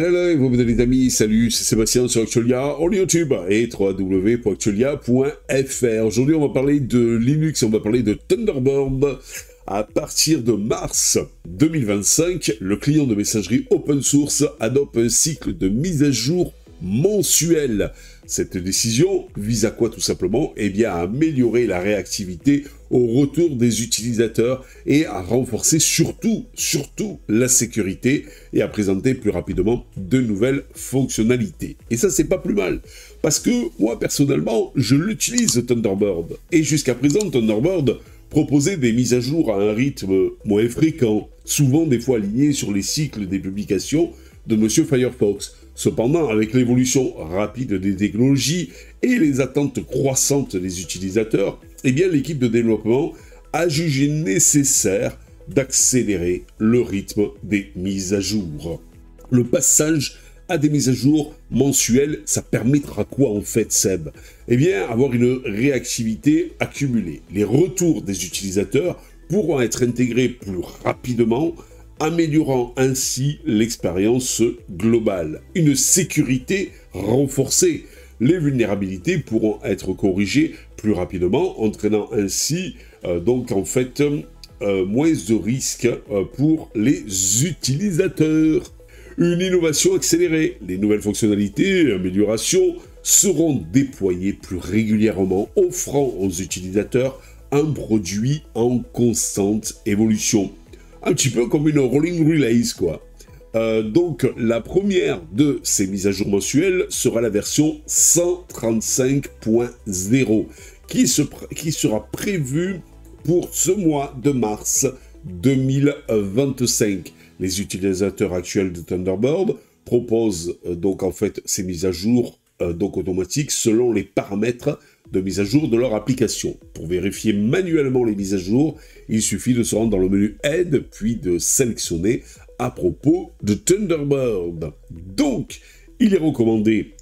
Hello, vous les amis, salut, c'est Sébastien sur Actualia, en YouTube et www.actualia.fr. Aujourd'hui, on va parler de Linux, on va parler de Thunderbird. À partir de mars 2025, le client de messagerie open source adopte un cycle de mise à jour mensuel. Cette décision vise à quoi tout simplement? Eh bien à améliorer la réactivité au retour des utilisateurs et à renforcer surtout la sécurité et à présenter plus rapidement de nouvelles fonctionnalités. Et ça c'est pas plus mal, parce que moi personnellement je l'utilise Thunderbird, et jusqu'à présent Thunderbird proposait des mises à jour à un rythme moins fréquent, souvent des fois alignées sur les cycles des publications de Monsieur Firefox. Cependant, avec l'évolution rapide des technologies et les attentes croissantes des utilisateurs, eh bien l'équipe de développement a jugé nécessaire d'accélérer le rythme des mises à jour. Le passage à des mises à jour mensuelles, ça permettra quoi en fait, Seb? Eh bien, avoir une réactivité accumulée. Les retours des utilisateurs pourront être intégrés plus rapidement, améliorant ainsi l'expérience globale. Une sécurité renforcée. Les vulnérabilités pourront être corrigées plus rapidement, entraînant ainsi moins de risques pour les utilisateurs. Une innovation accélérée. Les nouvelles fonctionnalités et améliorations seront déployées plus régulièrement, offrant aux utilisateurs un produit en constante évolution. Un petit peu comme une rolling release, quoi. Donc, la première de ces mises à jour mensuelles sera la version 135.0, qui sera prévue pour ce mois de mars 2025. Les utilisateurs actuels de Thunderbird proposent donc en fait ces mises à jour automatiques selon les paramètres de mise à jour de leur application. Pour vérifier manuellement les mises à jour, il suffit de se rendre dans le menu Aide, puis de sélectionner à propos de Thunderbird. Donc, il est recommandé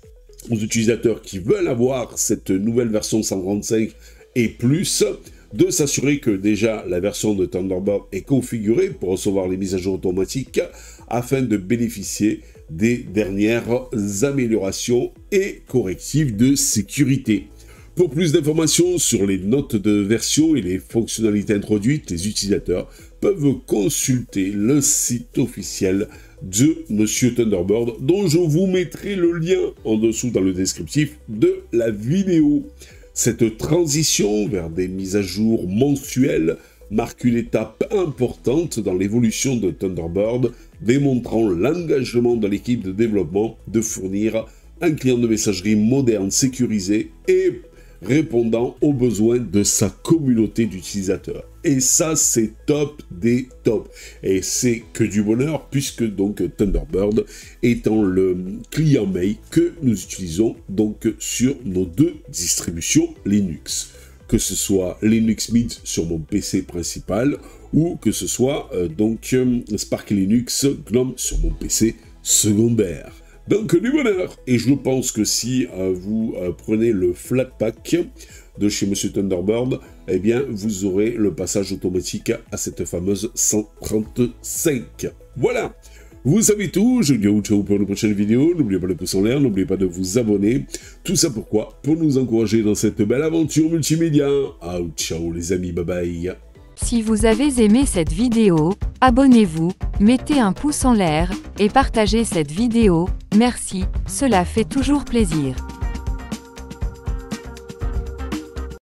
aux utilisateurs qui veulent avoir cette nouvelle version 135 et plus, de s'assurer que déjà la version de Thunderbird est configurée pour recevoir les mises à jour automatiques afin de bénéficier des dernières améliorations et correctifs de sécurité. Pour plus d'informations sur les notes de version et les fonctionnalités introduites, les utilisateurs peuvent consulter le site officiel de Monsieur Thunderbird, dont je vous mettrai le lien en dessous dans le descriptif de la vidéo. Cette transition vers des mises à jour mensuelles marque une étape importante dans l'évolution de Thunderbird, démontrant l'engagement de l'équipe de développement de fournir un client de messagerie moderne, sécurisé et répondant aux besoins de sa communauté d'utilisateurs. Et ça, c'est top des tops. Et c'est que du bonheur, puisque donc Thunderbird étant le client mail que nous utilisons donc sur nos deux distributions Linux. Que ce soit Linux Mint sur mon PC principal, ou que ce soit Spark Linux GNOME sur mon PC secondaire. Donc du bonheur. Et je pense que si vous prenez le Flatpak de chez Monsieur Thunderbird, eh bien vous aurez le passage automatique à cette fameuse 135. Voilà. Vous savez tout, je vous dis ciao pour une prochaine vidéo, n'oubliez pas le pouce en l'air, n'oubliez pas de vous abonner. Tout ça pourquoi? Pour nous encourager dans cette belle aventure multimédia. Ciao les amis, bye bye. Si vous avez aimé cette vidéo, abonnez-vous, mettez un pouce en l'air, et partagez cette vidéo, merci, cela fait toujours plaisir.